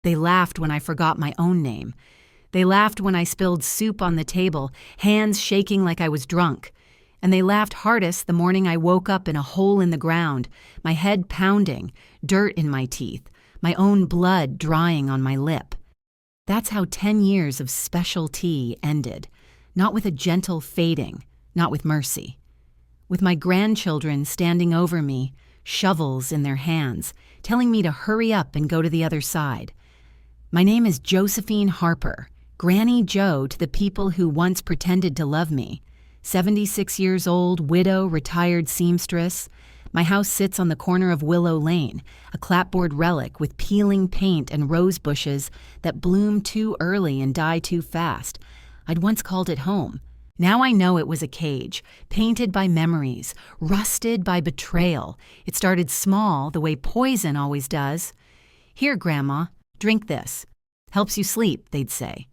They laughed when I forgot my own name. They laughed when I spilled soup on the table, hands shaking like I was drunk. And they laughed hardest the morning I woke up in a hole in the ground, my head pounding, dirt in my teeth, my own blood drying on my lip. That's how 10 years of special tea ended, not with a gentle fading, not with mercy. With my grandchildren standing over me, shovels in their hands, telling me to hurry up and go to the other side. My name is Josephine Harper, Granny Joe to the people who once pretended to love me. 76 years old, widow, retired seamstress. My house sits on the corner of Willow Lane, a clapboard relic with peeling paint and rose bushes that bloom too early and die too fast. I'd once called it home. Now I know it was a cage, painted by memories, rusted by betrayal. It started small, the way poison always does. "Here, Grandma, drink this. Helps you sleep," they'd say.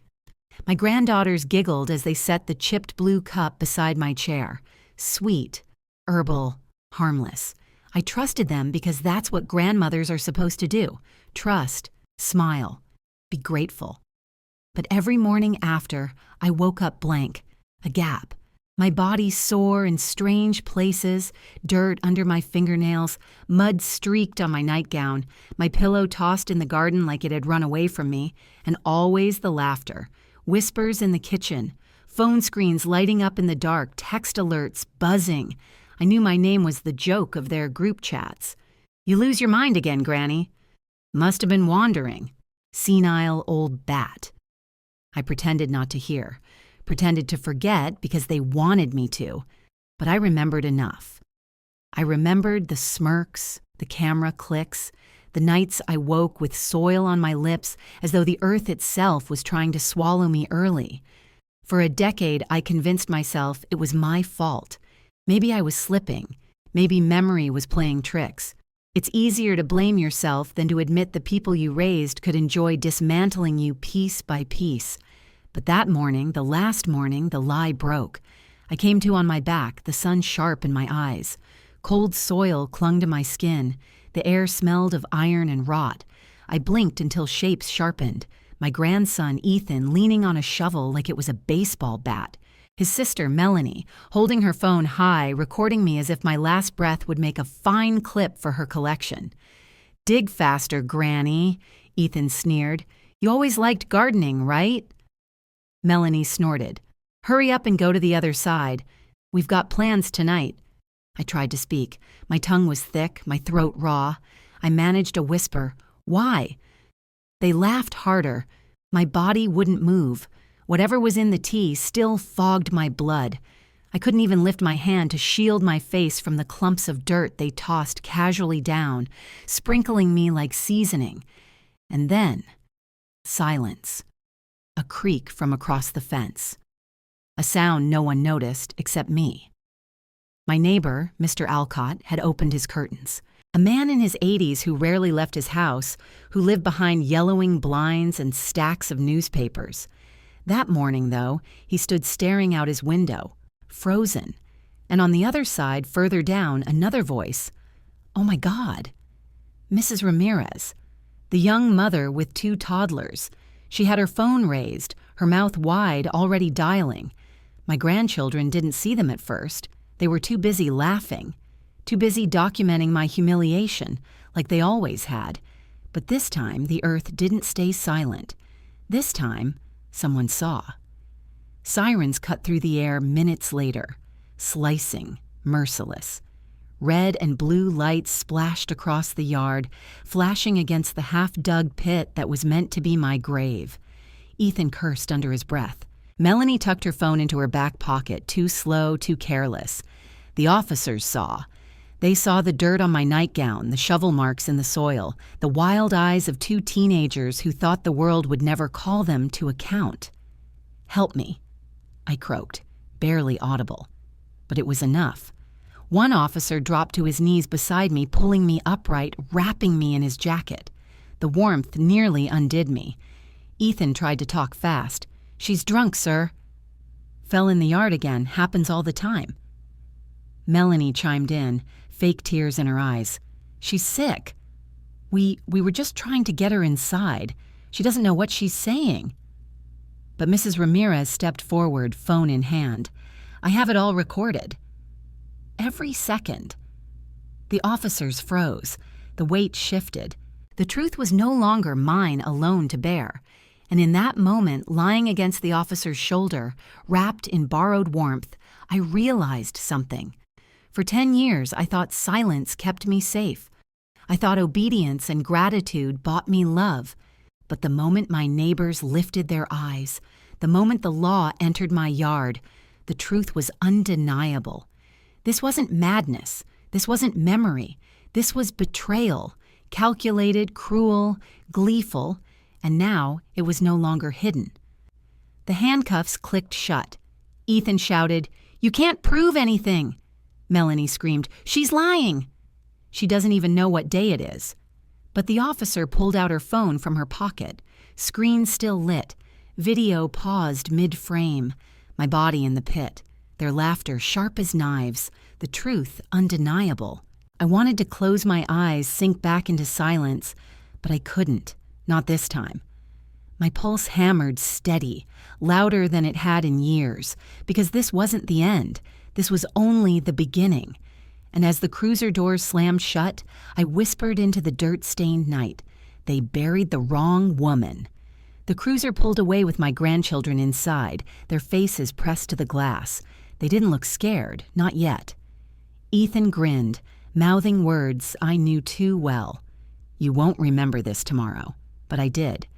My granddaughters giggled as they set the chipped blue cup beside my chair. Sweet, herbal, harmless. I trusted them because that's what grandmothers are supposed to do. Trust, smile, be grateful. But every morning after, I woke up blank, a gap. My body sore in strange places, dirt under my fingernails, mud streaked on my nightgown, my pillow tossed in the garden like it had run away from me, and always the laughter. Whispers in the kitchen, phone screens lighting up in the dark, text alerts buzzing. I knew my name was the joke of their group chats. "You lose your mind again, Granny." "Must have been wandering." "Senile old bat." I pretended not to hear, pretended to forget because they wanted me to, but I remembered enough. I remembered the smirks, the camera clicks, the nights I woke with soil on my lips as though the earth itself was trying to swallow me early. For a decade, I convinced myself it was my fault. Maybe I was slipping. Maybe memory was playing tricks. It's easier to blame yourself than to admit the people you raised could enjoy dismantling you piece by piece. But that morning, the last morning, the lie broke. I came to on my back, the sun sharp in my eyes. Cold soil clung to my skin. The air smelled of iron and rot. I blinked until shapes sharpened. My grandson, Ethan, leaning on a shovel like it was a baseball bat. His sister, Melanie, holding her phone high, recording me as if my last breath would make a fine clip for her collection. "Dig faster, Granny," Ethan sneered. "You always liked gardening, right?" Melanie snorted. "Hurry up and go to the other side. We've got plans tonight." I tried to speak. My tongue was thick, my throat raw. I managed a whisper. "Why?" They laughed harder. My body wouldn't move. Whatever was in the tea still fogged my blood. I couldn't even lift my hand to shield my face from the clumps of dirt they tossed casually down, sprinkling me like seasoning. And then, silence. A creak from across the fence. A sound no one noticed except me. My neighbor, Mr. Alcott, had opened his curtains. A man in his 80s who rarely left his house, who lived behind yellowing blinds and stacks of newspapers. That morning, though, he stood staring out his window, frozen. And on the other side, further down, another voice. Oh my God. Mrs. Ramirez. The young mother with 2 toddlers. She had her phone raised, her mouth wide, already dialing. My grandchildren didn't see them at first. They were too busy laughing, too busy documenting my humiliation, like they always had. But this time, the earth didn't stay silent. This time, someone saw. Sirens cut through the air minutes later, slicing, merciless. Red and blue lights splashed across the yard, flashing against the half-dug pit that was meant to be my grave. Ethan cursed under his breath. Melanie tucked her phone into her back pocket, too slow, too careless. The officers saw. They saw the dirt on my nightgown, the shovel marks in the soil, the wild eyes of 2 teenagers who thought the world would never call them to account. "Help me," I croaked, barely audible. But it was enough. One officer dropped to his knees beside me, pulling me upright, wrapping me in his jacket. The warmth nearly undid me. Ethan tried to talk fast. "She's drunk, sir." "Fell in the yard again. Happens all the time." Melanie chimed in, fake tears in her eyes. "She's sick. We were just trying to get her inside. She doesn't know what she's saying." But Mrs. Ramirez stepped forward, phone in hand. "I have it all recorded." Every second. The officers froze. The weight shifted. The truth was no longer mine alone to bear. And in that moment, lying against the officer's shoulder, wrapped in borrowed warmth, I realized something. For 10 years, I thought silence kept me safe. I thought obedience and gratitude bought me love. But the moment my neighbors lifted their eyes, the moment the law entered my yard, the truth was undeniable. This wasn't madness. This wasn't memory. This was betrayal, calculated, cruel, gleeful, and now it was no longer hidden. The handcuffs clicked shut. Ethan shouted, "You can't prove anything." Melanie screamed, "She's lying." She doesn't even know what day it is. But the officer pulled out her phone from her pocket, screen still lit, video paused mid-frame, my body in the pit, their laughter sharp as knives, the truth undeniable. I wanted to close my eyes, sink back into silence, but I couldn't, not this time. My pulse hammered steady, louder than it had in years, because this wasn't the end. This was only the beginning. And as the cruiser doors slammed shut, I whispered into the dirt-stained night, "They buried the wrong woman." The cruiser pulled away with my grandchildren inside, their faces pressed to the glass. They didn't look scared, not yet. Ethan grinned, mouthing words I knew too well. "You won't remember this tomorrow." But I did.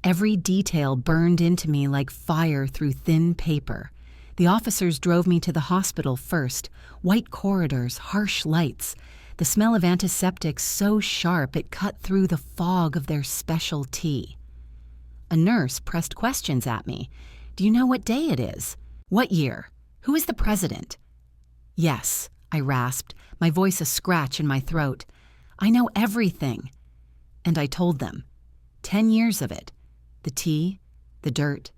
Every detail burned into me like fire through thin paper. The officers drove me to the hospital first. White corridors, harsh lights. The smell of antiseptic so sharp it cut through the fog of their special tea. A nurse pressed questions at me. "Do you know what day it is? What year? Who is the president?" "Yes," I rasped, my voice a scratch in my throat. "I know everything." And I told them. 10 years of it. The tea, the dirt,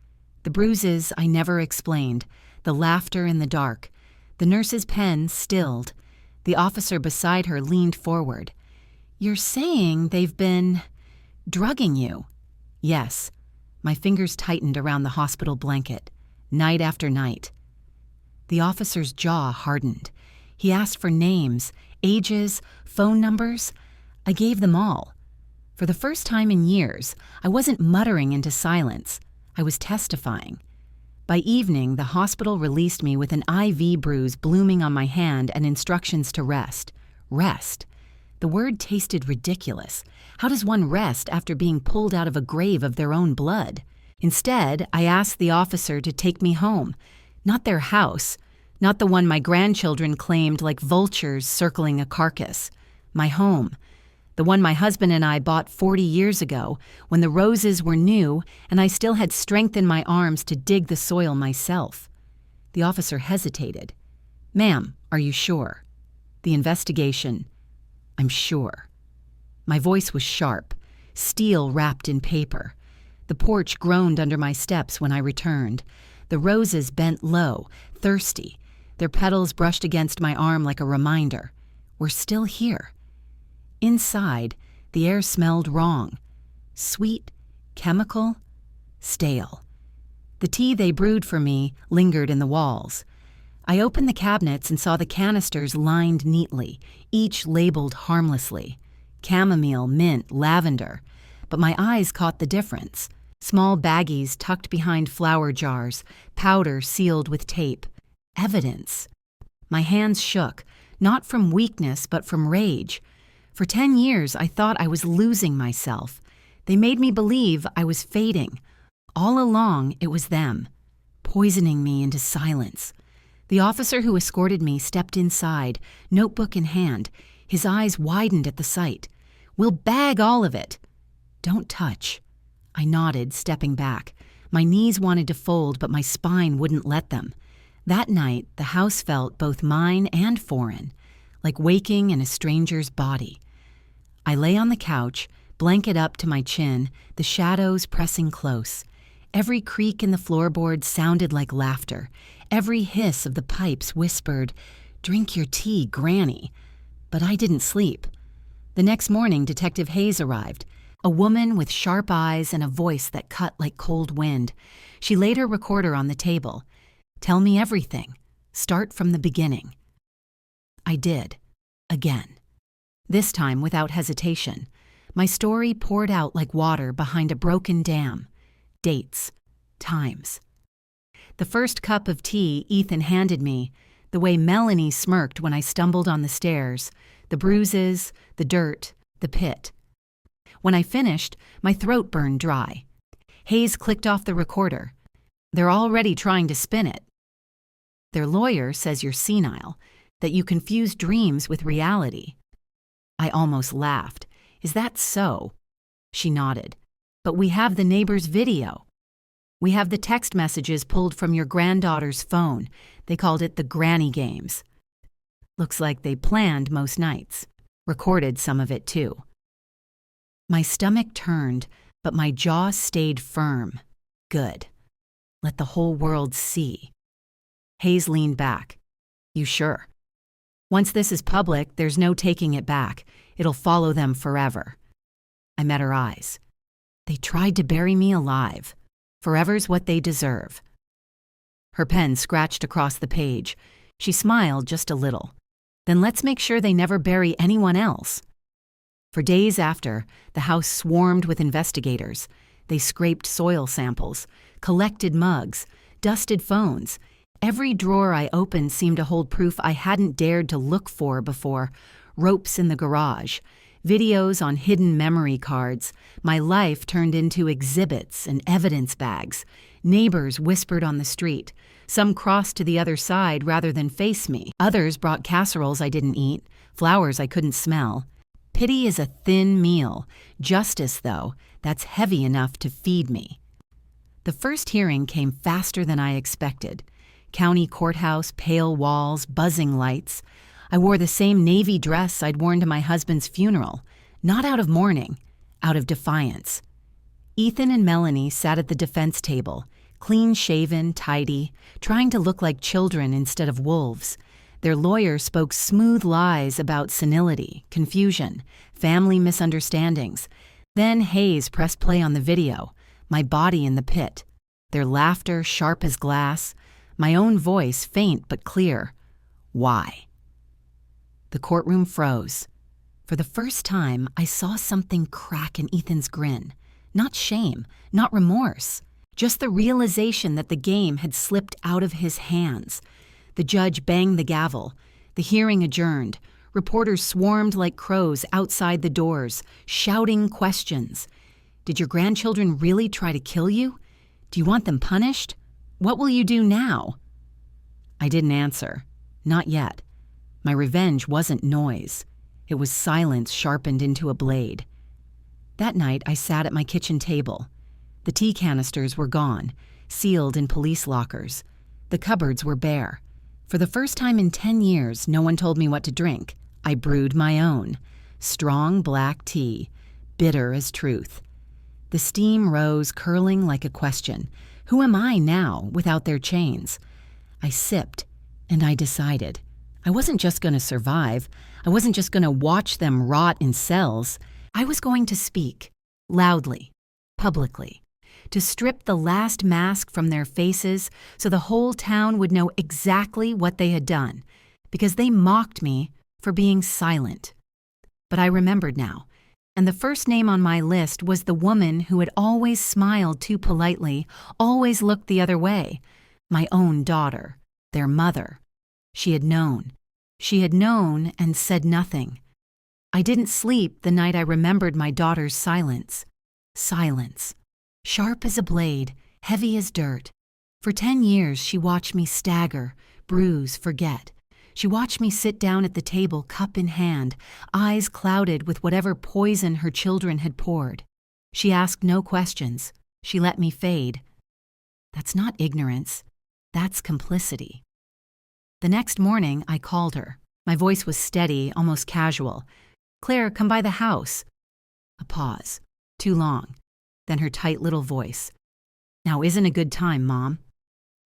the bruises I never explained, the laughter in the dark. The nurse's pen stilled. The officer beside her leaned forward. "You're saying they've been drugging you?" "Yes." My fingers tightened around the hospital blanket, night after night. The officer's jaw hardened. He asked for names, ages, phone numbers. I gave them all. For the first time in years, I wasn't muttering into silence. I was testifying. By evening, the hospital released me with an IV bruise blooming on my hand and instructions to rest. Rest. The word tasted ridiculous. How does one rest after being pulled out of a grave of their own blood? Instead, I asked the officer to take me home. Not their house. Not the one my grandchildren claimed like vultures circling a carcass. My home. The one my husband and I bought 40 years ago, when the roses were new and I still had strength in my arms to dig the soil myself. The officer hesitated. "Ma'am, are you sure?" The investigation. "I'm sure." My voice was sharp, steel wrapped in paper. The porch groaned under my steps when I returned. The roses bent low, thirsty. Their petals brushed against my arm like a reminder. We're still here. Inside, the air smelled wrong. Sweet, chemical, stale. The tea they brewed for me lingered in the walls. I opened the cabinets and saw the canisters lined neatly, each labeled harmlessly. Chamomile, mint, lavender. But my eyes caught the difference. Small baggies tucked behind flower jars, powder sealed with tape. Evidence. My hands shook, not from weakness but from rage. For 10 years, I thought I was losing myself. They made me believe I was fading. All along, it was them, poisoning me into silence. The officer who escorted me stepped inside, notebook in hand. His eyes widened at the sight. "We'll bag all of it." "Don't touch." I nodded, stepping back. My knees wanted to fold, but my spine wouldn't let them. That night, the house felt both mine and foreign, like waking in a stranger's body. I lay on the couch, blanket up to my chin, the shadows pressing close. Every creak in the floorboard sounded like laughter. Every hiss of the pipes whispered, "Drink your tea, Granny." But I didn't sleep. The next morning, Detective Hayes arrived. A woman with sharp eyes and a voice that cut like cold wind. She laid her recorder on the table. "Tell me everything. Start from the beginning." I did. Again. This time without hesitation. My story poured out like water behind a broken dam. Dates. Times. The first cup of tea Ethan handed me, the way Melanie smirked when I stumbled on the stairs, the bruises, the dirt, the pit. When I finished, my throat burned dry. Hayes clicked off the recorder. "They're already trying to spin it. Their lawyer says you're senile, that you confuse dreams with reality." I almost laughed. "Is that so?" She nodded. "But we have the neighbor's video. We have the text messages pulled from your granddaughter's phone. They called it the Granny Games. Looks like they planned most nights. Recorded some of it too." My stomach turned, but my jaw stayed firm. Good. Let the whole world see. Hayes leaned back. "You sure? Once this is public, there's no taking it back. It'll follow them forever." I met her eyes. "They tried to bury me alive. Forever's what they deserve." Her pen scratched across the page. She smiled just a little. "Then let's make sure they never bury anyone else." For days after, the house swarmed with investigators. They scraped soil samples, collected mugs, dusted phones. Every drawer I opened seemed to hold proof I hadn't dared to look for before. Ropes in the garage, videos on hidden memory cards. My life turned into exhibits and evidence bags. Neighbors whispered on the street. Some crossed to the other side rather than face me. Others brought casseroles I didn't eat, flowers I couldn't smell. Pity is a thin meal. Justice, though, that's heavy enough to feed me. The first hearing came faster than I expected. County courthouse, pale walls, buzzing lights. I wore the same navy dress I'd worn to my husband's funeral, not out of mourning, out of defiance. Ethan and Melanie sat at the defense table, clean-shaven, tidy, trying to look like children instead of wolves. Their lawyer spoke smooth lies about senility, confusion, family misunderstandings. Then Hayes pressed play on the video, my body in the pit. Their laughter sharp as glass, my own voice faint but clear. Why? The courtroom froze. For the first time, I saw something crack in Ethan's grin. Not shame, not remorse, just the realization that the game had slipped out of his hands. The judge banged the gavel. The hearing adjourned. Reporters swarmed like crows outside the doors, shouting questions. "Did your grandchildren really try to kill you? Do you want them punished? What will you do now?" I didn't answer. Not yet. My revenge wasn't noise. It was silence sharpened into a blade. That night, I sat at my kitchen table. The tea canisters were gone, sealed in police lockers. The cupboards were bare. For the first time in 10 years, no one told me what to drink. I brewed my own. Strong black tea, bitter as truth. The steam rose, curling like a question. Who am I now, without their chains? I sipped, and I decided. I wasn't just going to survive. I wasn't just going to watch them rot in cells. I was going to speak, loudly, publicly, to strip the last mask from their faces so the whole town would know exactly what they had done, because they mocked me for being silent. But I remembered now, and the first name on my list was the woman who had always smiled too politely, always looked the other way. My own daughter, their mother. She had known. She had known and said nothing. I didn't sleep the night I remembered my daughter's silence. Silence. Sharp as a blade, heavy as dirt. For 10 years she watched me stagger, bruise, forget. She watched me sit down at the table, cup in hand, eyes clouded with whatever poison her children had poured. She asked no questions. She let me fade. That's not ignorance. That's complicity. The next morning, I called her. My voice was steady, almost casual. "Claire, come by the house." A pause. Too long. Then her tight little voice. "Now isn't a good time, Mom."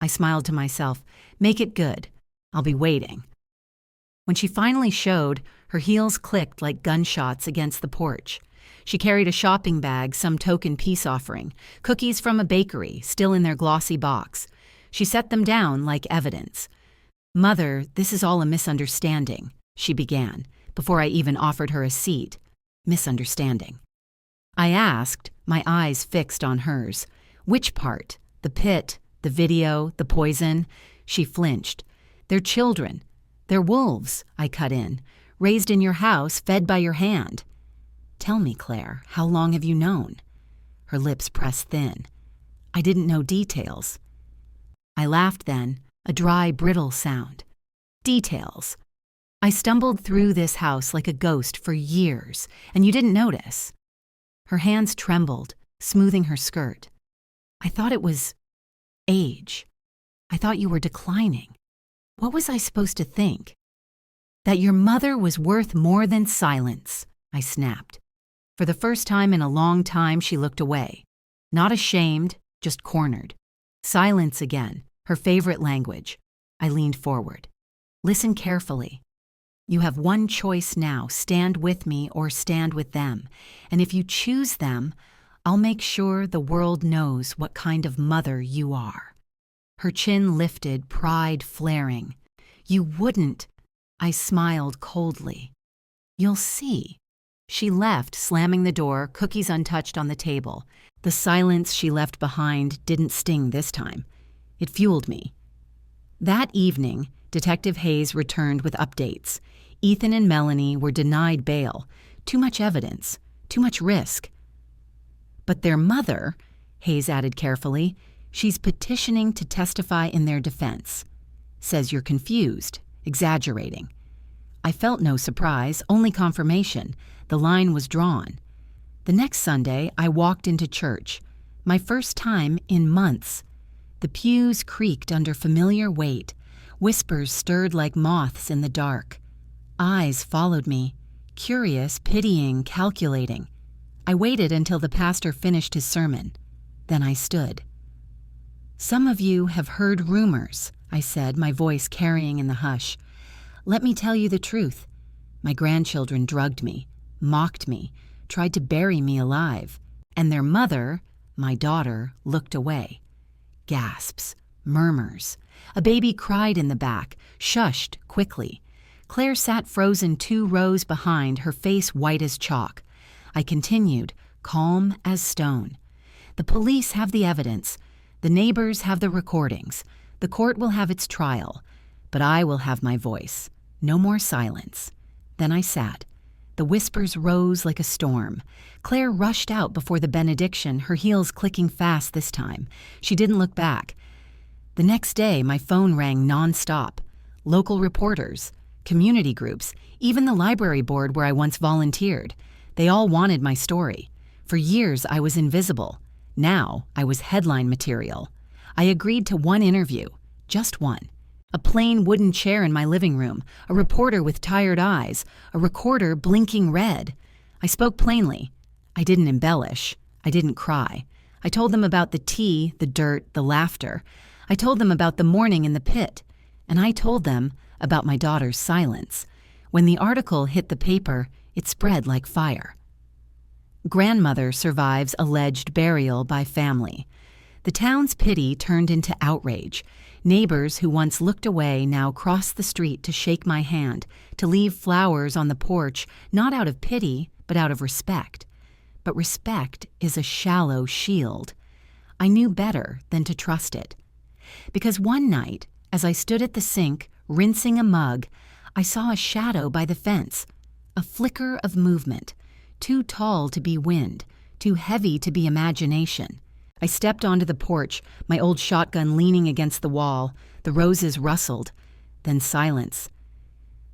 I smiled to myself. "Make it good. I'll be waiting." When she finally showed, her heels clicked like gunshots against the porch. She carried a shopping bag, some token peace offering, cookies from a bakery, still in their glossy box. She set them down like evidence. "Mother, this is all a misunderstanding," she began, before I even offered her a seat. Misunderstanding. I asked, my eyes fixed on hers. "Which part? The pit, the video, the poison?" She flinched. "They're children. They're wolves," I cut in. "Raised in your house, fed by your hand." "Tell me, Claire, how long have you known?" Her lips pressed thin. "I didn't know details." I laughed then, a dry, brittle sound. "Details. I stumbled through this house like a ghost for years, and you didn't notice." Her hands trembled, smoothing her skirt. "I thought it was age. I thought you were declining. What was I supposed to think?" "That your mother was worth more than silence," I snapped. For the first time in a long time, she looked away. Not ashamed, just cornered. Silence again, her favorite language. I leaned forward. "Listen carefully. You have one choice now, stand with me or stand with them. And if you choose them, I'll make sure the world knows what kind of mother you are." Her chin lifted, pride flaring. "You wouldn't." I smiled coldly. "You'll see." She left, slamming the door, cookies untouched on the table. The silence she left behind didn't sting this time. It fueled me. That evening, Detective Hayes returned with updates. Ethan and Melanie were denied bail. Too much evidence, too much risk. "But their mother," Hayes added carefully, "she's petitioning to testify in their defense. Says you're confused, exaggerating." I felt no surprise, only confirmation. The line was drawn. The next Sunday, I walked into church. My first time in months. The pews creaked under familiar weight. Whispers stirred like moths in the dark. Eyes followed me, curious, pitying, calculating. I waited until the pastor finished his sermon. Then I stood. "Some of you have heard rumors," I said, my voice carrying in the hush. "Let me tell you the truth. My grandchildren drugged me, mocked me, tried to bury me alive. And their mother, my daughter, looked away." Gasps, murmurs. A baby cried in the back, shushed quickly. Claire sat frozen 2 rows behind, her face white as chalk. I continued, calm as stone. "The police have the evidence. The neighbors have the recordings. The court will have its trial. But I will have my voice. No more silence." Then I sat. The whispers rose like a storm. Claire rushed out before the benediction, her heels clicking fast this time. She didn't look back. The next day, my phone rang nonstop. Local reporters, community groups, even the library board where I once volunteered. They all wanted my story. For years, I was invisible. Now, I was headline material. I agreed to one interview, just one. A plain wooden chair in my living room, a reporter with tired eyes, a recorder blinking red. I spoke plainly. I didn't embellish. I didn't cry. I told them about the tea, the dirt, the laughter. I told them about the morning in the pit. And I told them about my daughter's silence. When the article hit the paper, it spread like fire. Grandmother survives alleged burial by family. The town's pity turned into outrage. Neighbors who once looked away now crossed the street to shake my hand, to leave flowers on the porch, not out of pity, but out of respect. But respect is a shallow shield. I knew better than to trust it. Because one night, as I stood at the sink, rinsing a mug, I saw a shadow by the fence, a flicker of movement, too tall to be wind, too heavy to be imagination. I stepped onto the porch, my old shotgun leaning against the wall. The roses rustled, then silence.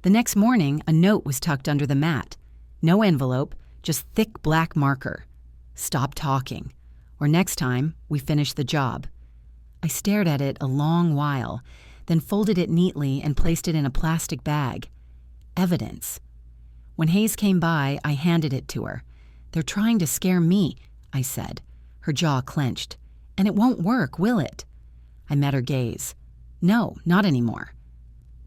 The next morning, a note was tucked under the mat. No envelope, just thick black marker. "Stop talking," or next time, we finish the job. I stared at it a long while, then folded it neatly and placed it in a plastic bag. Evidence. When Hayes came by, I handed it to her. "They're trying to scare me," I said. Her jaw clenched. "And it won't work, will it?" I met her gaze. "No, not anymore."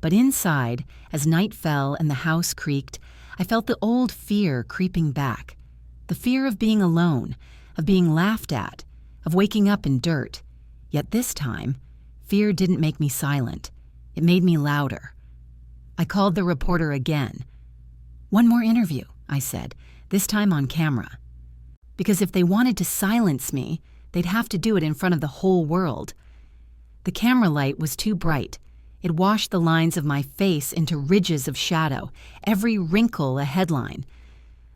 But inside, as night fell and the house creaked, I felt the old fear creeping back. The fear of being alone, of being laughed at, of waking up in dirt. Yet this time, fear didn't make me silent. It made me louder. I called the reporter again. "One more interview," I said, this time on camera. Because if they wanted to silence me, they'd have to do it in front of the whole world. The camera light was too bright. It washed the lines of my face into ridges of shadow, every wrinkle a headline.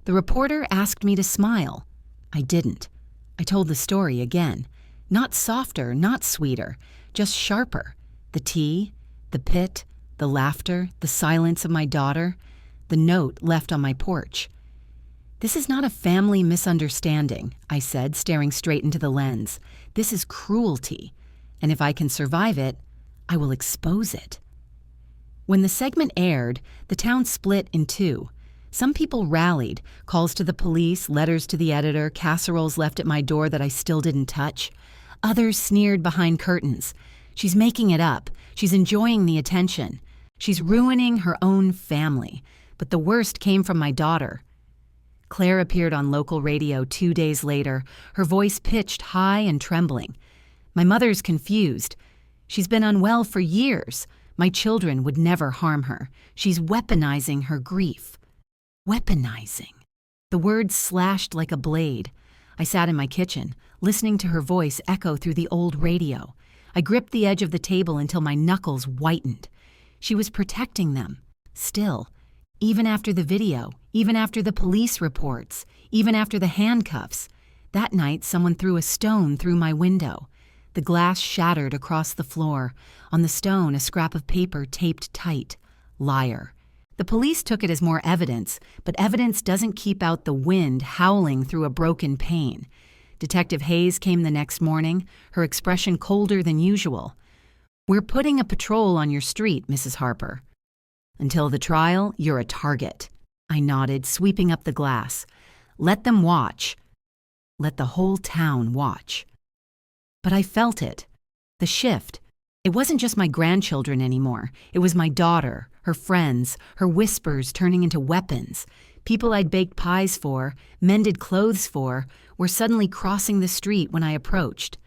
The reporter asked me to smile. I didn't. I told the story again. Not softer, not sweeter, just sharper. The tea, the pit, the laughter, the silence of my daughter, the note left on my porch. "This is not a family misunderstanding," I said, staring straight into the lens. "This is cruelty, and if I can survive it, I will expose it." When the segment aired, the town split in two. Some people rallied, calls to the police, letters to the editor, casseroles left at my door that I still didn't touch. Others sneered behind curtains. "She's making it up. She's enjoying the attention. She's ruining her own family." But the worst came from my daughter. Claire appeared on local radio 2 days later, her voice pitched high and trembling. "My mother's confused. She's been unwell for years. My children would never harm her. She's weaponizing her grief." Weaponizing. The word slashed like a blade. I sat in my kitchen, listening to her voice echo through the old radio. I gripped the edge of the table until my knuckles whitened. She was protecting them. Still. Even after the video, even after the police reports, even after the handcuffs. That night, someone threw a stone through my window. The glass shattered across the floor. On the stone, a scrap of paper taped tight. Liar. The police took it as more evidence, but evidence doesn't keep out the wind howling through a broken pane. Detective Hayes came the next morning, her expression colder than usual. "We're putting a patrol on your street, Mrs. Harper. Until the trial, you're a target." I nodded, sweeping up the glass. "Let them watch. Let the whole town watch." But I felt it. The shift. It wasn't just my grandchildren anymore. It was my daughter, her friends, her whispers turning into weapons. People I'd baked pies for, mended clothes for, were suddenly crossing the street when I approached.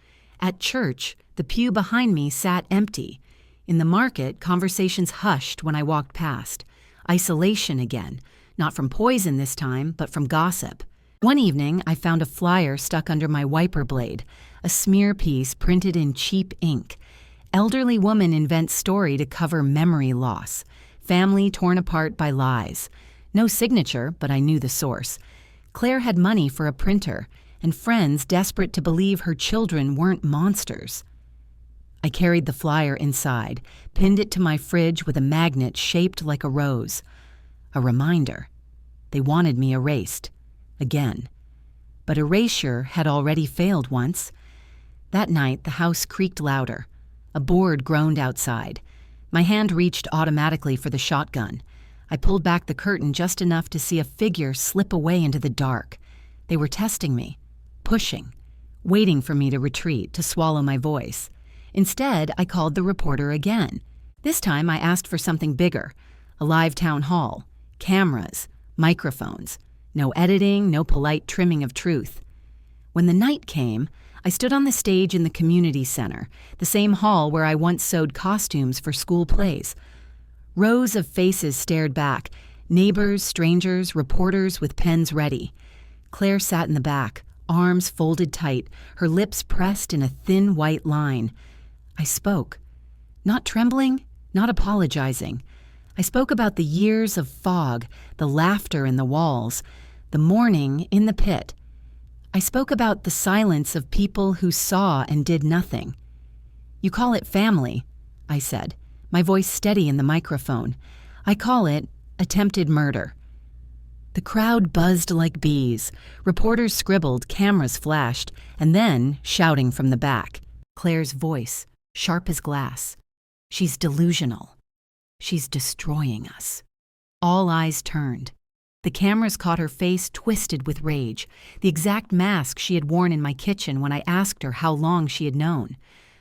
At church, the pew behind me sat empty. In the market, conversations hushed when I walked past. Isolation again, not from poison this time, but from gossip. One evening, I found a flyer stuck under my wiper blade, a smear piece printed in cheap ink. Elderly woman invents story to cover memory loss. Family torn apart by lies. No signature, but I knew the source. Claire had money for a printer, and friends desperate to believe her children weren't monsters. I carried the flyer inside, pinned it to my fridge with a magnet shaped like a rose. A reminder. They wanted me erased. Again. But erasure had already failed once. That night, the house creaked louder. A board groaned outside. My hand reached automatically for the shotgun. I pulled back the curtain just enough to see a figure slip away into the dark. They were testing me, pushing, waiting for me to retreat, to swallow my voice. Instead, I called the reporter again. This time, I asked for something bigger. A live town hall, cameras, microphones. No editing, no polite trimming of truth. When the night came, I stood on the stage in the community center, the same hall where I once sewed costumes for school plays. Rows of faces stared back, neighbors, strangers, reporters with pens ready. Claire sat in the back, arms folded tight, her lips pressed in a thin white line. I spoke. Not trembling, not apologizing. I spoke about the years of fog, the laughter in the walls, the mourning in the pit. I spoke about the silence of people who saw and did nothing. "You call it family," I said, my voice steady in the microphone. "I call it attempted murder." The crowd buzzed like bees. Reporters scribbled, cameras flashed, and then shouting from the back. Claire's voice, sharp as glass. "She's delusional. She's destroying us." All eyes turned. The cameras caught her face twisted with rage, the exact mask she had worn in my kitchen when I asked her how long she had known.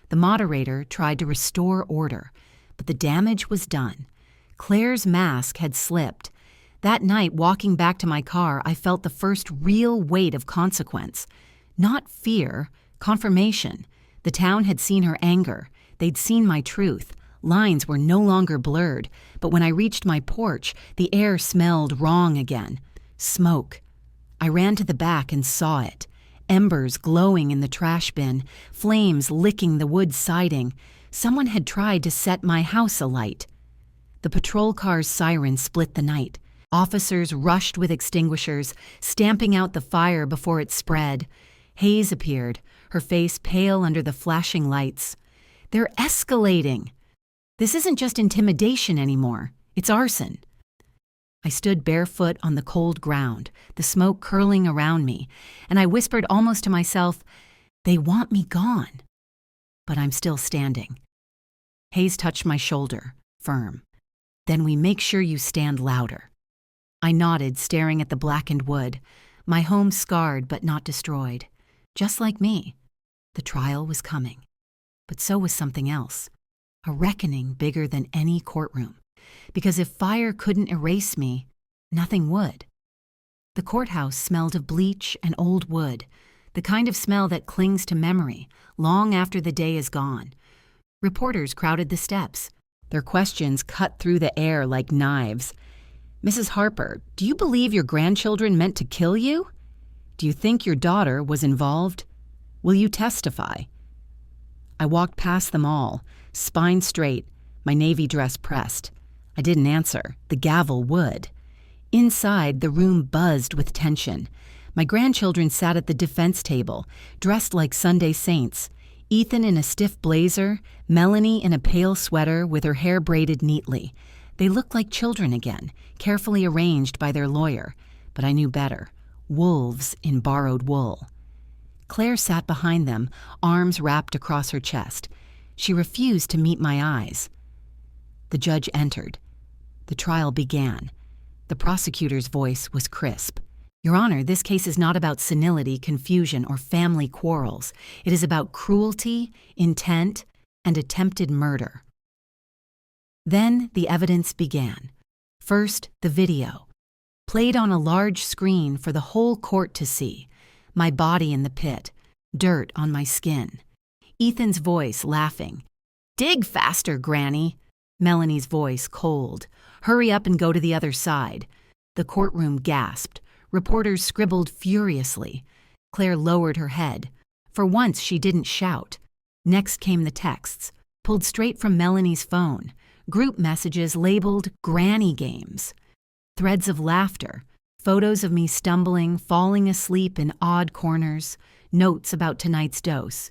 The moderator tried to restore order, but the damage was done. Claire's mask had slipped. That night, walking back to my car, I felt the first real weight of consequence. Not fear, confirmation. The town had seen her anger. They'd seen my truth. Lines were no longer blurred, but when I reached my porch, the air smelled wrong again. Smoke. I ran to the back and saw it. Embers glowing in the trash bin, flames licking the wood siding. Someone had tried to set my house alight. The patrol car's siren split the night. Officers rushed with extinguishers, stamping out the fire before it spread. Hayes appeared, her face pale under the flashing lights. They're escalating. This isn't just intimidation anymore. It's arson. I stood barefoot on the cold ground, the smoke curling around me, and I whispered almost to myself, "They want me gone." But I'm still standing. Hayes touched my shoulder, firm. "Then we make sure you stand louder." I nodded, staring at the blackened wood, my home scarred but not destroyed. Just like me. The trial was coming. But so was something else. A reckoning bigger than any courtroom. Because if fire couldn't erase me, nothing would. The courthouse smelled of bleach and old wood, the kind of smell that clings to memory long after the day is gone. Reporters crowded the steps. Their questions cut through the air like knives. "Mrs. Harper, do you believe your grandchildren meant to kill you? Do you think your daughter was involved? Will you testify?" I walked past them all, spine straight, my navy dress pressed. I didn't answer. The gavel would. Inside, the room buzzed with tension. My grandchildren sat at the defense table, dressed like Sunday saints. Ethan in a stiff blazer, Melanie in a pale sweater with her hair braided neatly. They looked like children again, carefully arranged by their lawyer. But I knew better. Wolves in borrowed wool. Claire sat behind them, arms wrapped across her chest. She refused to meet my eyes. The judge entered. The trial began. The prosecutor's voice was crisp. "Your Honor, this case is not about senility, confusion, or family quarrels. It is about cruelty, intent, and attempted murder." Then the evidence began. First, the video. Played on a large screen for the whole court to see. My body in the pit, dirt on my skin. Ethan's voice laughing. "Dig faster, Granny." Melanie's voice cold. "Hurry up and go to the other side." The courtroom gasped. Reporters scribbled furiously. Claire lowered her head. For once, she didn't shout. Next came the texts, pulled straight from Melanie's phone. Group messages labeled Granny Games. Threads of laughter. Photos of me stumbling, falling asleep in odd corners. Notes about tonight's dose.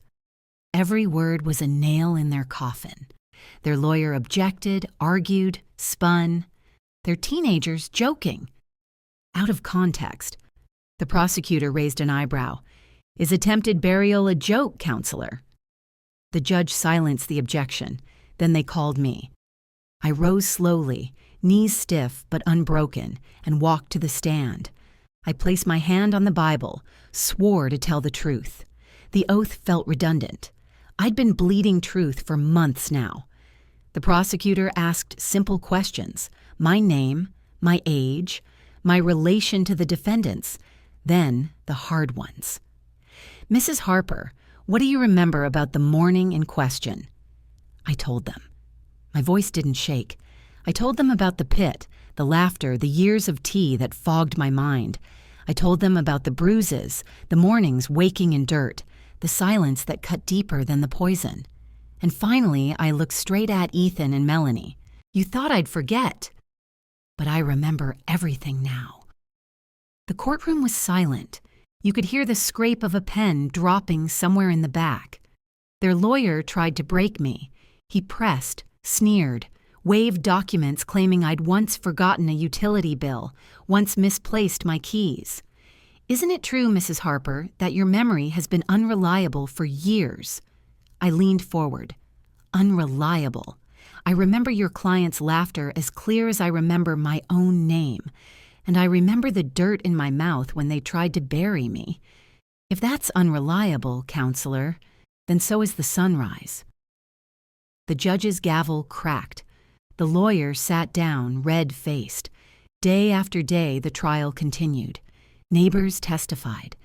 Every word was a nail in their coffin. Their lawyer objected, argued, spun. Their teenagers joking. Out of context. The prosecutor raised an eyebrow. "Is attempted burial a joke, counselor?" The judge silenced the objection. Then they called me. I rose slowly, knees stiff but unbroken, and walked to the stand. I placed my hand on the Bible, swore to tell the truth. The oath felt redundant. I'd been bleeding truth for months now. The prosecutor asked simple questions: my name, my age, my relation to the defendants, then the hard ones. "Mrs. Harper, what do you remember about the morning in question?" I told them. My voice didn't shake. I told them about the pit, the laughter, the years of tea that fogged my mind. I told them about the bruises, the mornings waking in dirt, the silence that cut deeper than the poison. And finally, I looked straight at Ethan and Melanie. "You thought I'd forget." But I remember everything now. The courtroom was silent. You could hear the scrape of a pen dropping somewhere in the back. Their lawyer tried to break me. He pressed, sneered, waved documents claiming I'd once forgotten a utility bill, once misplaced my keys. "Isn't it true, Mrs. Harper, that your memory has been unreliable for years?" I leaned forward. Unreliable. I remember your client's laughter as clear as I remember my own name, and I remember the dirt in my mouth when they tried to bury me. If that's unreliable, counselor, then so is the sunrise. The judge's gavel cracked. The lawyer sat down, red-faced. Day after day, the trial continued. Neighbors testified.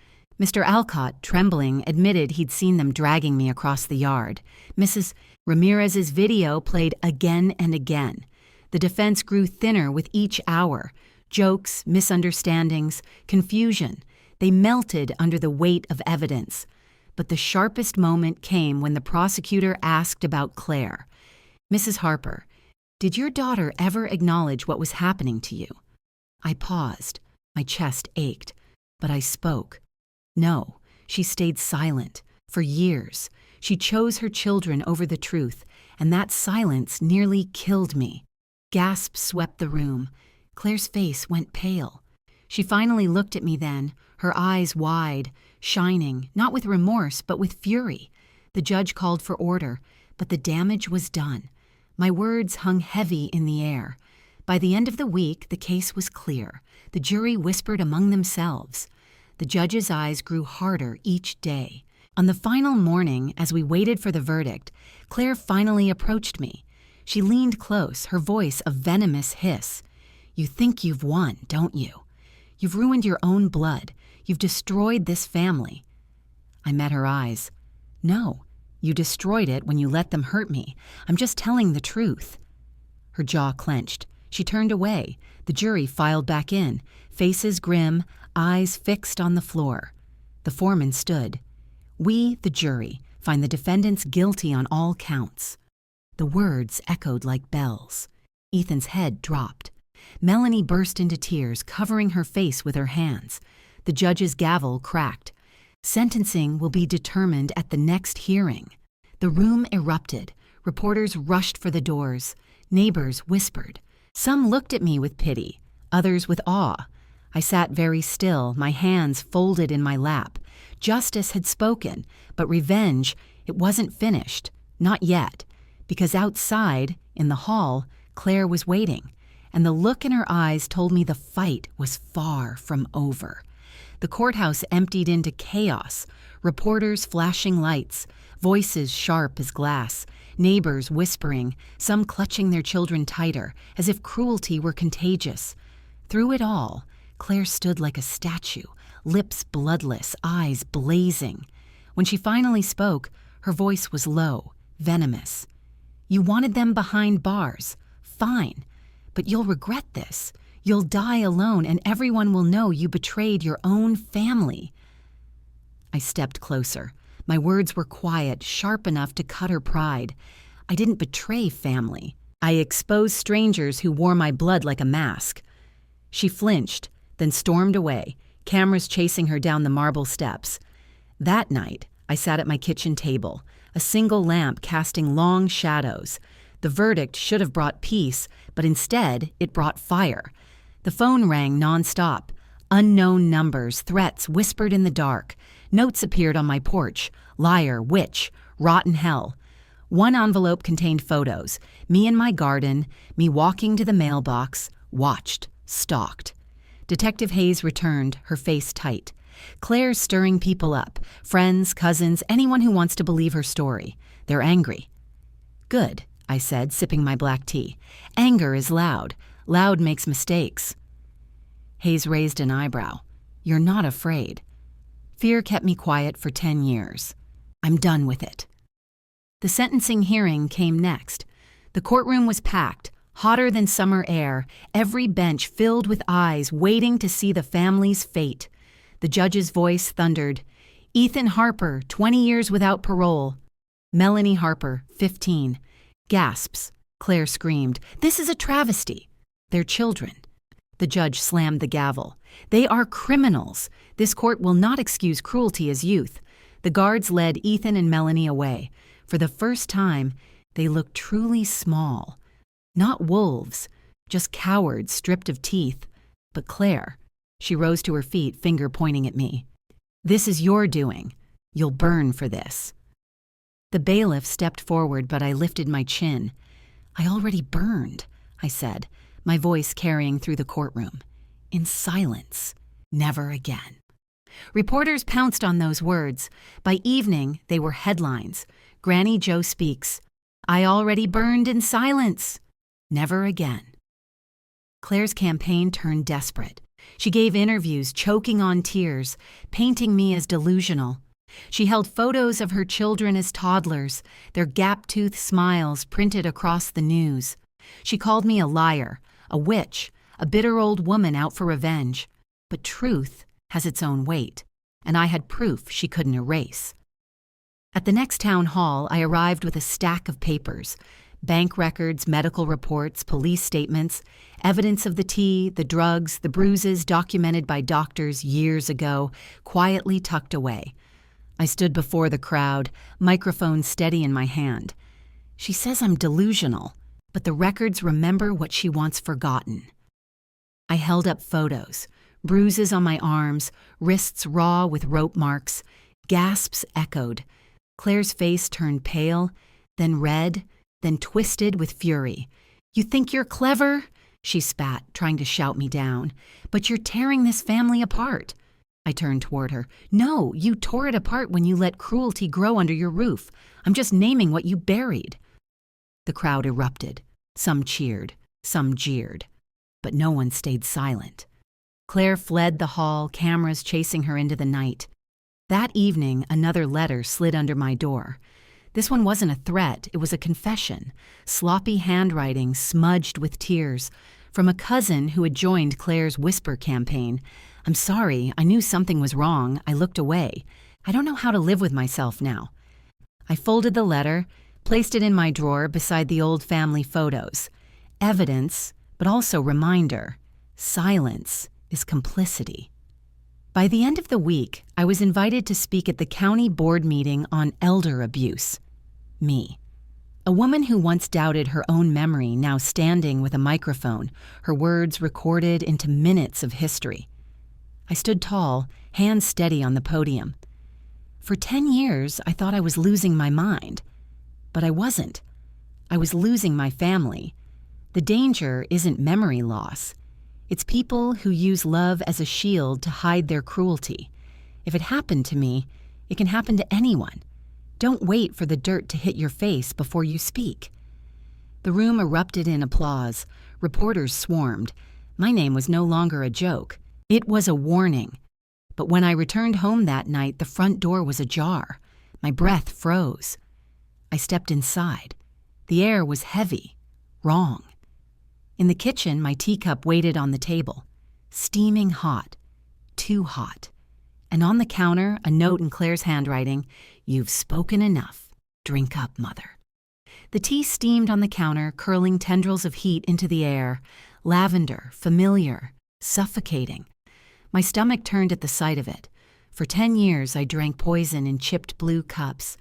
Mr. Alcott, trembling, admitted he'd seen them dragging me across the yard. Mrs. Ramirez's video played again and again. The defense grew thinner with each hour. Jokes, misunderstandings, confusion. They melted under the weight of evidence. But the sharpest moment came when the prosecutor asked about Claire. Mrs. Harper, did your daughter ever acknowledge what was happening to you? I paused. My chest ached. But I spoke. No, she stayed silent. For years. She chose her children over the truth, and that silence nearly killed me. Gasps swept the room. Claire's face went pale. She finally looked at me then, her eyes wide, shining, not with remorse, but with fury. The judge called for order, but the damage was done. My words hung heavy in the air. By the end of the week, the case was clear. The jury whispered among themselves. The judge's eyes grew harder each day. On the final morning, as we waited for the verdict, Claire finally approached me. She leaned close, her voice a venomous hiss. You think you've won, don't you? You've ruined your own blood. You've destroyed this family. I met her eyes. No, you destroyed it when you let them hurt me. I'm just telling the truth. Her jaw clenched. She turned away. The jury filed back in, faces grim, eyes fixed on the floor. The foreman stood. We, the jury, find the defendants guilty on all counts. The words echoed like bells. Ethan's head dropped. Melanie burst into tears, covering her face with her hands. The judge's gavel cracked. Sentencing will be determined at the next hearing. The room erupted. Reporters rushed for the doors. Neighbors whispered. Some looked at me with pity, others with awe. I sat very still, my hands folded in my lap. Justice had spoken, but revenge, it wasn't finished. Not yet. Because outside, in the hall, Claire was waiting, and the look in her eyes told me the fight was far from over. The courthouse emptied into chaos, reporters flashing lights, voices sharp as glass, neighbors whispering, some clutching their children tighter, as if cruelty were contagious. Through it all, Claire stood like a statue, lips bloodless, eyes blazing. When she finally spoke, her voice was low, venomous. You wanted them behind bars. Fine. But you'll regret this. You'll die alone, and everyone will know you betrayed your own family. I stepped closer. My words were quiet, sharp enough to cut her pride. I didn't betray family. I exposed strangers who wore my blood like a mask. She flinched, then stormed away, cameras chasing her down the marble steps. That night, I sat at my kitchen table, a single lamp casting long shadows. The verdict should have brought peace, but instead it brought fire. The phone rang nonstop. Unknown numbers, threats whispered in the dark. Notes appeared on my porch. Liar, witch, rotten hell. One envelope contained photos. Me in my garden, me walking to the mailbox, watched, stalked. Detective Hayes returned, her face tight. Claire's stirring people up. Friends, cousins, anyone who wants to believe her story. They're angry. Good, I said, sipping my black tea. Anger is loud. Loud makes mistakes. Hayes raised an eyebrow. You're not afraid. Fear kept me quiet for 10 years. I'm done with it. The sentencing hearing came next. The courtroom was packed, hotter than summer air, every bench filled with eyes waiting to see the family's fate. The judge's voice thundered, Ethan Harper, 20 years without parole. Melanie Harper, 15. Gasps. Claire screamed, This is a travesty. They're children. The judge slammed the gavel. They are criminals. This court will not excuse cruelty as youth. The guards led Ethan and Melanie away. For the first time, they looked truly small. Not wolves, just cowards stripped of teeth. But Claire, she rose to her feet, finger pointing at me. This is your doing. You'll burn for this. The bailiff stepped forward, but I lifted my chin. I already burned, I said, my voice carrying through the courtroom. In silence. Never again. Reporters pounced on those words. By evening, they were headlines. Granny Joe speaks. I already burned in silence. Never again. Claire's campaign turned desperate. She gave interviews, choking on tears, painting me as delusional. She held photos of her children as toddlers, their gap-toothed smiles printed across the news. She called me a liar, a witch, a bitter old woman out for revenge. But truth has its own weight, and I had proof she couldn't erase. At the next town hall, I arrived with a stack of papers. Bank records, medical reports, police statements, evidence of the tea, the drugs, the bruises documented by doctors years ago, quietly tucked away. I stood before the crowd, microphone steady in my hand. She says I'm delusional, but the records remember what she wants forgotten. I held up photos, bruises on my arms, wrists raw with rope marks. Gasps echoed. Claire's face turned pale, then red, then twisted with fury. "You think you're clever?" she spat, trying to shout me down. "But you're tearing this family apart." I turned toward her. "No, you tore it apart when you let cruelty grow under your roof. I'm just naming what you buried." The crowd erupted. Some cheered, some jeered. But no one stayed silent. Claire fled the hall, cameras chasing her into the night. That evening, another letter slid under my door. This one wasn't a threat, it was a confession. Sloppy handwriting smudged with tears. From a cousin who had joined Claire's whisper campaign. "I'm sorry, I knew something was wrong. I looked away. I don't know how to live with myself now." I folded the letter, placed it in my drawer beside the old family photos. Evidence, but also reminder. Silence is complicity. By the end of the week, I was invited to speak at the county board meeting on elder abuse. Me. A woman who once doubted her own memory, now standing with a microphone, her words recorded into minutes of history. I stood tall, hands steady on the podium. For 10 years, I thought I was losing my mind. But I wasn't. I was losing my family. The danger isn't memory loss. It's people who use love as a shield to hide their cruelty. If it happened to me, it can happen to anyone. Don't wait for the dirt to hit your face before you speak. The room erupted in applause. Reporters swarmed. My name was no longer a joke. It was a warning. But when I returned home that night, the front door was ajar. My breath froze. I stepped inside. The air was heavy, wrong. In the kitchen, my teacup waited on the table. Steaming hot. Too hot. And on the counter, a note in Claire's handwriting, "You've spoken enough. Drink up, mother." The tea steamed on the counter, curling tendrils of heat into the air. Lavender, familiar, suffocating. My stomach turned at the sight of it. For 10 years, I drank poison in chipped blue cups.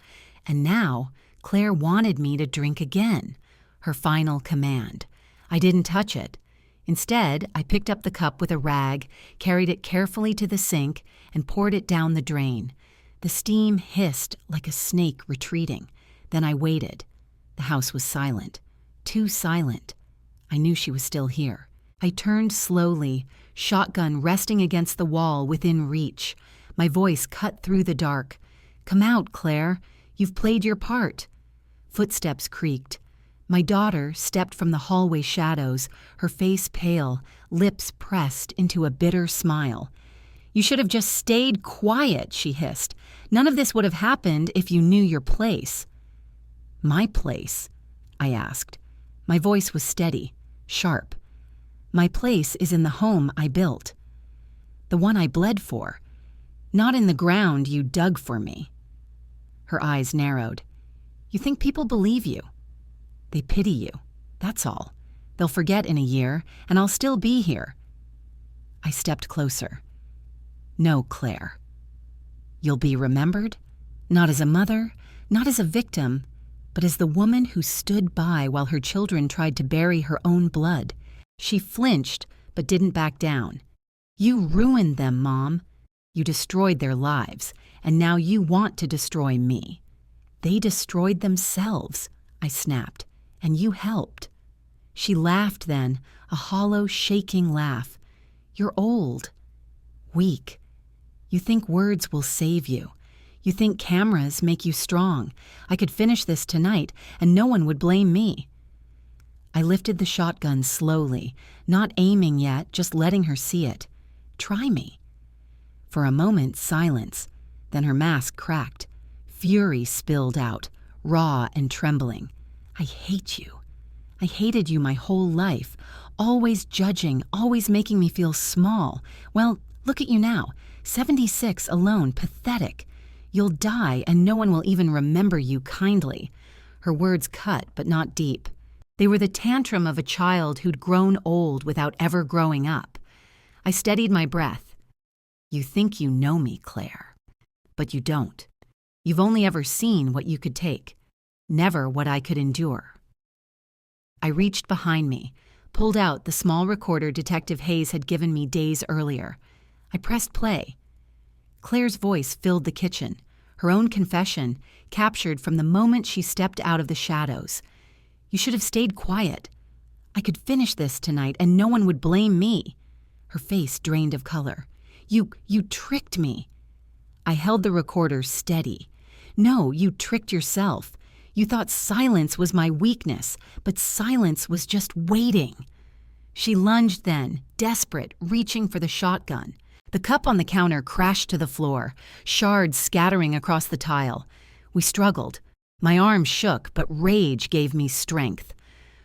And now, Claire wanted me to drink again. Her final command. I didn't touch it. Instead, I picked up the cup with a rag, carried it carefully to the sink, and poured it down the drain. The steam hissed like a snake retreating. Then I waited. The house was silent. Too silent. I knew she was still here. I turned slowly, shotgun resting against the wall within reach. My voice cut through the dark. "Come out, Claire. You've played your part." Footsteps creaked. My daughter stepped from the hallway shadows, her face pale, lips pressed into a bitter smile. "You should have just stayed quiet," she hissed. "None of this would have happened if you knew your place." "My place?" I asked. My voice was steady, sharp. "My place is in the home I built. The one I bled for. Not in the ground you dug for me." Her eyes narrowed. "You think people believe you? They pity you, that's all. They'll forget in a year, and I'll still be here." I stepped closer. "No, Claire. You'll be remembered, not as a mother, not as a victim, but as the woman who stood by while her children tried to bury her own blood." She flinched, but didn't back down. "You ruined them, Mom. You destroyed their lives, and now you want to destroy me." "They destroyed themselves," I snapped. "And you helped." She laughed then, a hollow, shaking laugh. "You're old. Weak. You think words will save you. You think cameras make you strong. I could finish this tonight, and no one would blame me." I lifted the shotgun slowly, not aiming yet, just letting her see it. Try me. For a moment, silence. Then her mask cracked. Fury spilled out, raw and trembling. I hate you. I hated you my whole life, always judging, always making me feel small. Well, look at you now, 76 alone, pathetic. You'll die and no one will even remember you kindly. Her words cut, but not deep. They were the tantrum of a child who'd grown old without ever growing up. I steadied my breath. You think you know me, Claire, but you don't. You've only ever seen what you could take, never what I could endure. I reached behind me, pulled out the small recorder Detective Hayes had given me days earlier. I pressed play. Claire's voice filled the kitchen, her own confession, captured from the moment she stepped out of the shadows. You should have stayed quiet. I could finish this tonight and no one would blame me. Her face drained of color. You tricked me. I held the recorder steady. No, you tricked yourself. You thought silence was my weakness, but silence was just waiting. She lunged then, desperate, reaching for the shotgun. The cup on the counter crashed to the floor, shards scattering across the tile. We struggled. My arm shook, but rage gave me strength.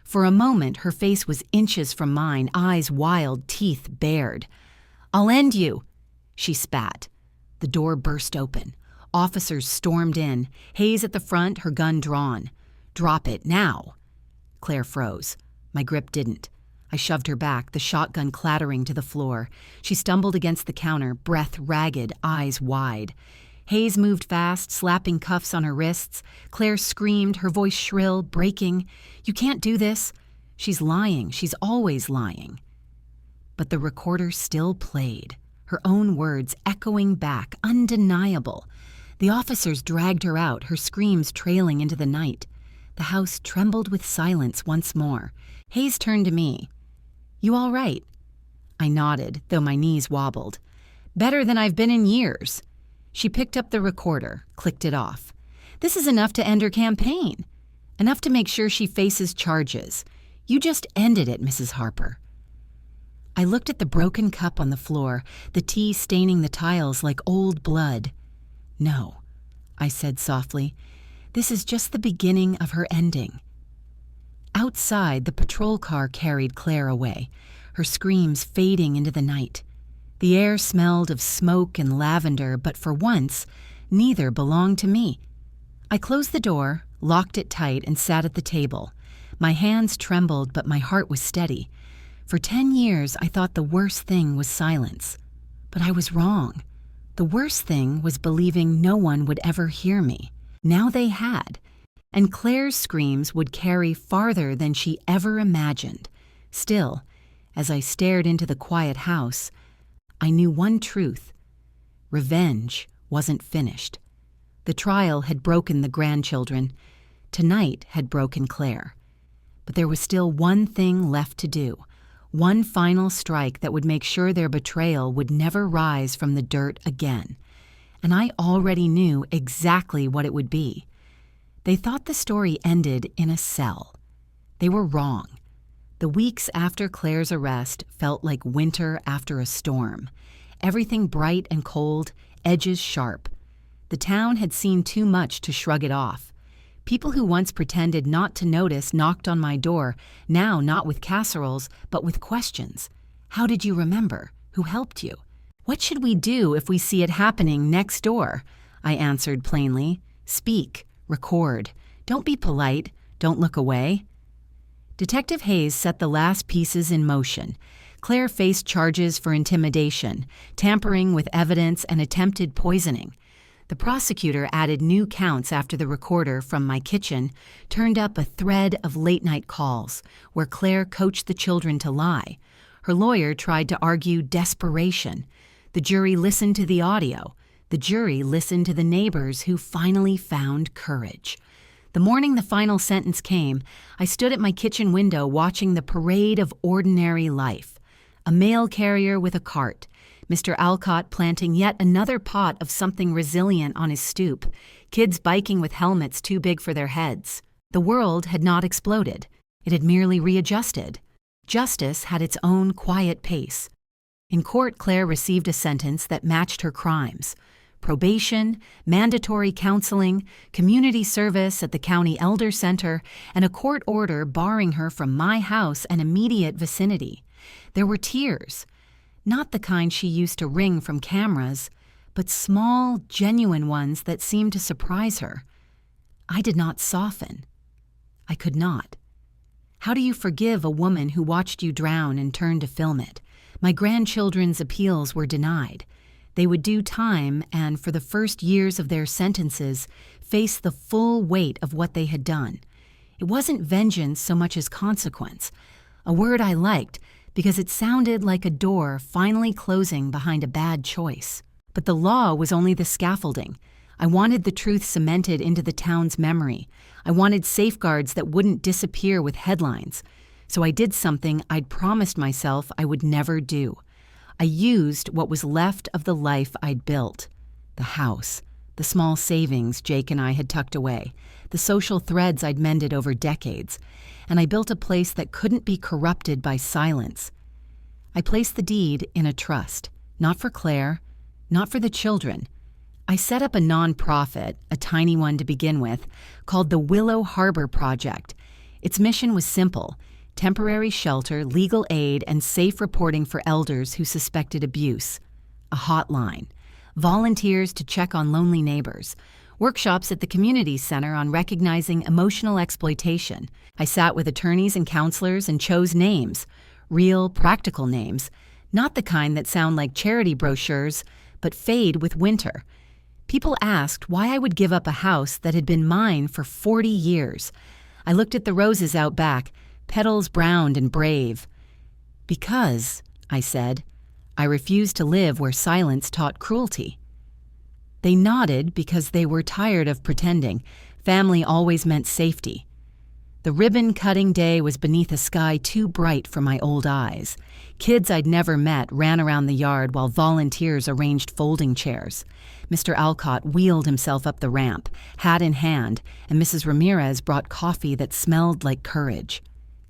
For a moment, her face was inches from mine, eyes wild, teeth bared. I'll end you, she spat. The door burst open. Officers stormed in, Hayes at the front, her gun drawn. Drop it, now. Claire froze. My grip didn't. I shoved her back, the shotgun clattering to the floor. She stumbled against the counter, breath ragged, eyes wide. Hayes moved fast, slapping cuffs on her wrists. Claire screamed, her voice shrill, breaking. You can't do this. She's lying. She's always lying. But the recorder still played, her own words echoing back, undeniable. The officers dragged her out, her screams trailing into the night. The house trembled with silence once more. Hayes turned to me. You all right? I nodded, though my knees wobbled. Better than I've been in years. She picked up the recorder, clicked it off. This is enough to end her campaign. Enough to make sure she faces charges. You just ended it, Mrs. Harper. I looked at the broken cup on the floor, the tea staining the tiles like old blood. No, I said softly. This is just the beginning of her ending. Outside, the patrol car carried Claire away, her screams fading into the night. The air smelled of smoke and lavender, but for once, neither belonged to me. I closed the door, locked it tight, and sat at the table. My hands trembled, but my heart was steady. For 10 years, I thought the worst thing was silence. But I was wrong. The worst thing was believing no one would ever hear me. Now they had, and Claire's screams would carry farther than she ever imagined. Still, as I stared into the quiet house, I knew one truth. Revenge wasn't finished. The trial had broken the grandchildren. Tonight had broken Claire. But there was still one thing left to do. One final strike that would make sure their betrayal would never rise from the dirt again. And I already knew exactly what it would be. They thought the story ended in a cell. They were wrong. The weeks after Claire's arrest felt like winter after a storm. Everything bright and cold, edges sharp. The town had seen too much to shrug it off. People who once pretended not to notice knocked on my door, now not with casseroles, but with questions. How did you remember? Who helped you? What should we do if we see it happening next door? I answered plainly. Speak, record. Don't be polite. Don't look away. Detective Hayes set the last pieces in motion. Claire faced charges for intimidation, tampering with evidence, and attempted poisoning. The prosecutor added new counts after the recorder from my kitchen turned up a thread of late-night calls where Claire coached the children to lie. Her lawyer tried to argue desperation. The jury listened to the audio. The jury listened to the neighbors who finally found courage. The morning the final sentence came, I stood at my kitchen window watching the parade of ordinary life. A mail carrier with a cart, Mr. Alcott planting yet another pot of something resilient on his stoop, kids biking with helmets too big for their heads. The world had not exploded. It had merely readjusted. Justice had its own quiet pace. In court, Claire received a sentence that matched her crimes: probation, mandatory counseling, community service at the county elder center, and a court order barring her from my house and immediate vicinity. There were tears, not the kind she used to wring from cameras, but small, genuine ones that seemed to surprise her. I did not soften. I could not. How do you forgive a woman who watched you drown and turned to film it? My grandchildren's appeals were denied. They would do time and, for the first years of their sentences, face the full weight of what they had done. It wasn't vengeance so much as consequence, a word I liked because it sounded like a door finally closing behind a bad choice. But the law was only the scaffolding. I wanted the truth cemented into the town's memory. I wanted safeguards that wouldn't disappear with headlines. So I did something I'd promised myself I would never do. I used what was left of the life I'd built: the house, the small savings Jake and I had tucked away, the social threads I'd mended over decades, and I built a place that couldn't be corrupted by silence. I placed the deed in a trust, not for Claire, not for the children. I set up a nonprofit, a tiny one to begin with, called the Willow Harbor Project. Its mission was simple: temporary shelter, legal aid, and safe reporting for elders who suspected abuse. A hotline, volunteers to check on lonely neighbors, workshops at the community center on recognizing emotional exploitation. I sat with attorneys and counselors and chose names, real, practical names, not the kind that sound like charity brochures, but fade with winter. People asked why I would give up a house that had been mine for 40 years. I looked at the roses out back, petals browned and brave. Because, I said, I refused to live where silence taught cruelty. They nodded because they were tired of pretending. Family always meant safety. The ribbon-cutting day was beneath a sky too bright for my old eyes. Kids I'd never met ran around the yard while volunteers arranged folding chairs. Mr. Alcott wheeled himself up the ramp, hat in hand, and Mrs. Ramirez brought coffee that smelled like courage.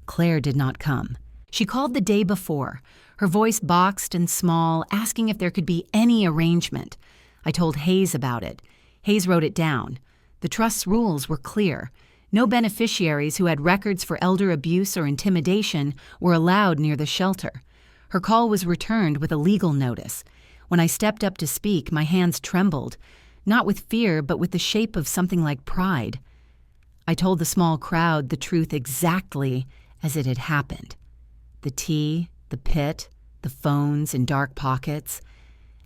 Claire did not come. She called the day before, her voice boxed and small, asking if there could be any arrangement. I told Hayes about it. Hayes wrote it down. The trust's rules were clear. No beneficiaries who had records for elder abuse or intimidation were allowed near the shelter. Her call was returned with a legal notice. When I stepped up to speak, my hands trembled, not with fear, but with the shape of something like pride. I told the small crowd the truth exactly as it had happened. The tea, the pit, the phones in dark pockets.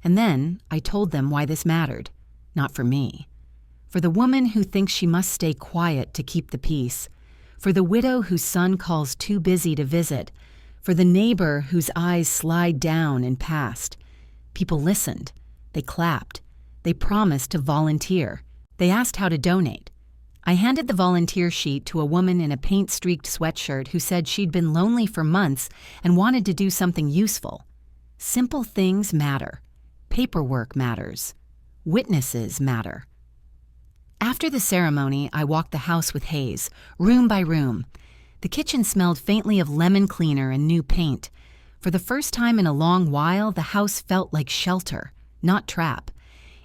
And then I told them why this mattered, not for me. For the woman who thinks she must stay quiet to keep the peace. For the widow whose son calls too busy to visit. For the neighbor whose eyes slide down and past. People listened. They clapped. They promised to volunteer. They asked how to donate. I handed the volunteer sheet to a woman in a paint-streaked sweatshirt who said she'd been lonely for months and wanted to do something useful. Simple things matter. Paperwork matters. Witnesses matter. After the ceremony, I walked the house with Hayes, room by room. The kitchen smelled faintly of lemon cleaner and new paint. For the first time in a long while, the house felt like shelter, not trap.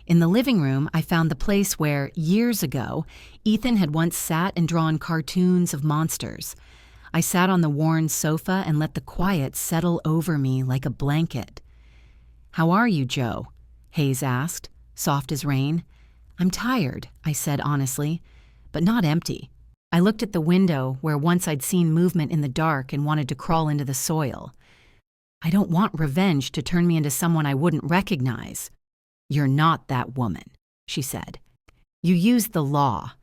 In the living room, I found the place where, years ago, Ethan had once sat and drawn cartoons of monsters. I sat on the worn sofa and let the quiet settle over me like a blanket. "How are you, Joe?" Hayes asked, soft as rain. "I'm tired," I said honestly, but not empty. I looked at the window where once I'd seen movement in the dark and wanted to crawl into the soil. "I don't want revenge to turn me into someone I wouldn't recognize." "You're not that woman," she said. "You used the law.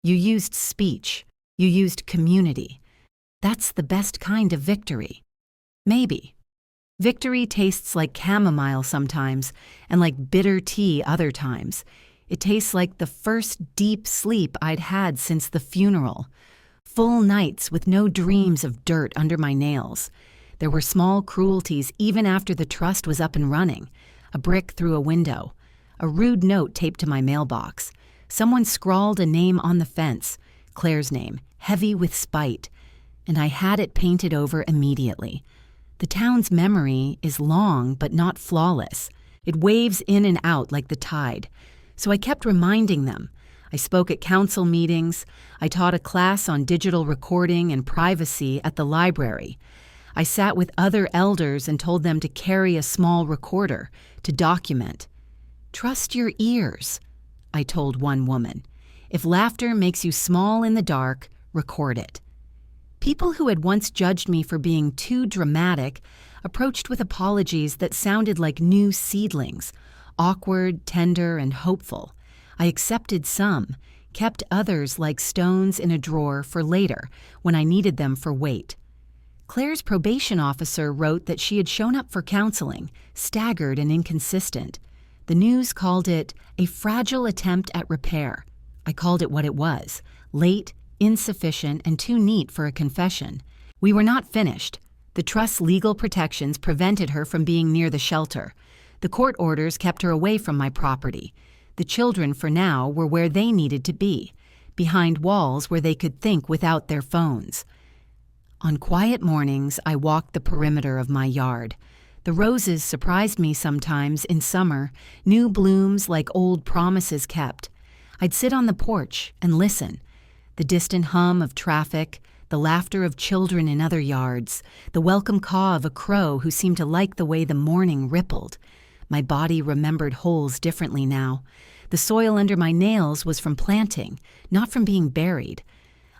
You used speech. You used community. That's the best kind of victory." Maybe. Victory tastes like chamomile sometimes and like bitter tea other times. It tastes like the first deep sleep I'd had since the funeral. Full nights with no dreams of dirt under my nails. There were small cruelties even after the trust was up and running. A brick through a window. A rude note taped to my mailbox. Someone scrawled a name on the fence. Claire's name, heavy with spite. and I had it painted over immediately. The town's memory is long but not flawless. It waves in and out like the tide. So I kept reminding them. I spoke at council meetings. I taught a class on digital recording and privacy at the library. I sat with other elders and told them to carry a small recorder to document. "Trust your ears," I told one woman. "If laughter makes you small in the dark, record it." People who had once judged me for being too dramatic approached with apologies that sounded like new seedlings, awkward, tender, and hopeful. I accepted some, kept others like stones in a drawer for later when I needed them for weight. Claire's probation officer wrote that she had shown up for counseling, staggered and inconsistent. The news called it a fragile attempt at repair. I called it what it was: late, insufficient, and too neat for a confession. We were not finished. The trust's legal protections prevented her from being near the shelter. The court orders kept her away from my property. The children, for now, were where they needed to be, behind walls where they could think without their phones. On quiet mornings, I walked the perimeter of my yard. The roses surprised me sometimes in summer, new blooms like old promises kept. I'd sit on the porch and listen. The distant hum of traffic, the laughter of children in other yards, the welcome caw of a crow who seemed to like the way the morning rippled. My body remembered holes differently now. The soil under my nails was from planting, not from being buried.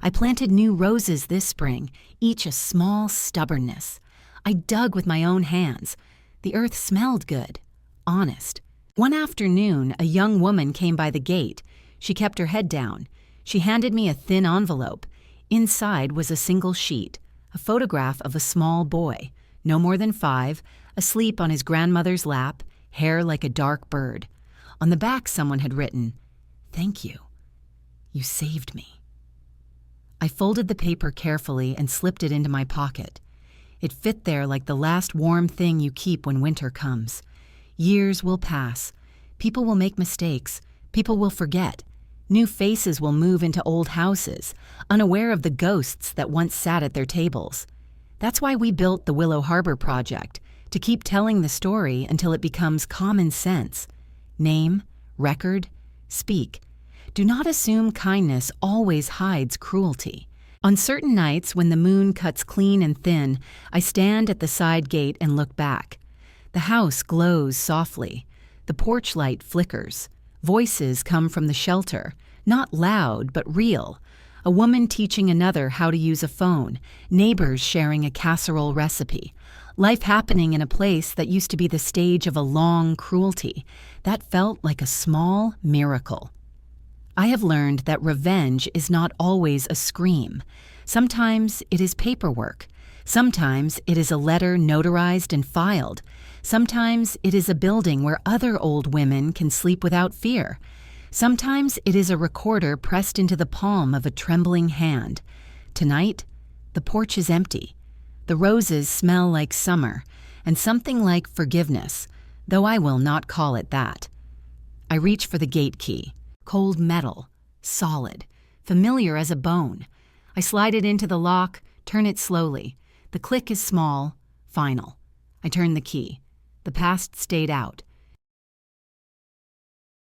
I planted new roses this spring, each a small stubbornness. I dug with my own hands. The earth smelled good, honest. One afternoon, a young woman came by the gate. She kept her head down. She handed me a thin envelope. Inside was a single sheet, a photograph of a small boy, no more than 5, asleep on his grandmother's lap, hair like a dark bird. On the back someone had written, "Thank you. You saved me." I folded the paper carefully and slipped it into my pocket. It fit there like the last warm thing you keep when winter comes. Years will pass. People will make mistakes. People will forget. New faces will move into old houses, unaware of the ghosts that once sat at their tables. That's why we built the Willow Harbor Project, to keep telling the story until it becomes common sense. Name, record, speak. Do not assume kindness always hides cruelty. On certain nights when the moon cuts clean and thin, I stand at the side gate and look back. The house glows softly. The porch light flickers. Voices come from the shelter, not loud but real. A woman teaching another how to use a phone, neighbors sharing a casserole recipe. Life happening in a place that used to be the stage of a long cruelty. That felt like a small miracle. I have learned that revenge is not always a scream. Sometimes it is paperwork. Sometimes it is a letter notarized and filed. Sometimes it is a building where other old women can sleep without fear. Sometimes it is a recorder pressed into the palm of a trembling hand. Tonight, the porch is empty. The roses smell like summer, and something like forgiveness, though I will not call it that. I reach for the gate key. Cold metal, solid, familiar as a bone. I slide it into the lock, turn it slowly. The click is small, final. I turn the key. The past stayed out.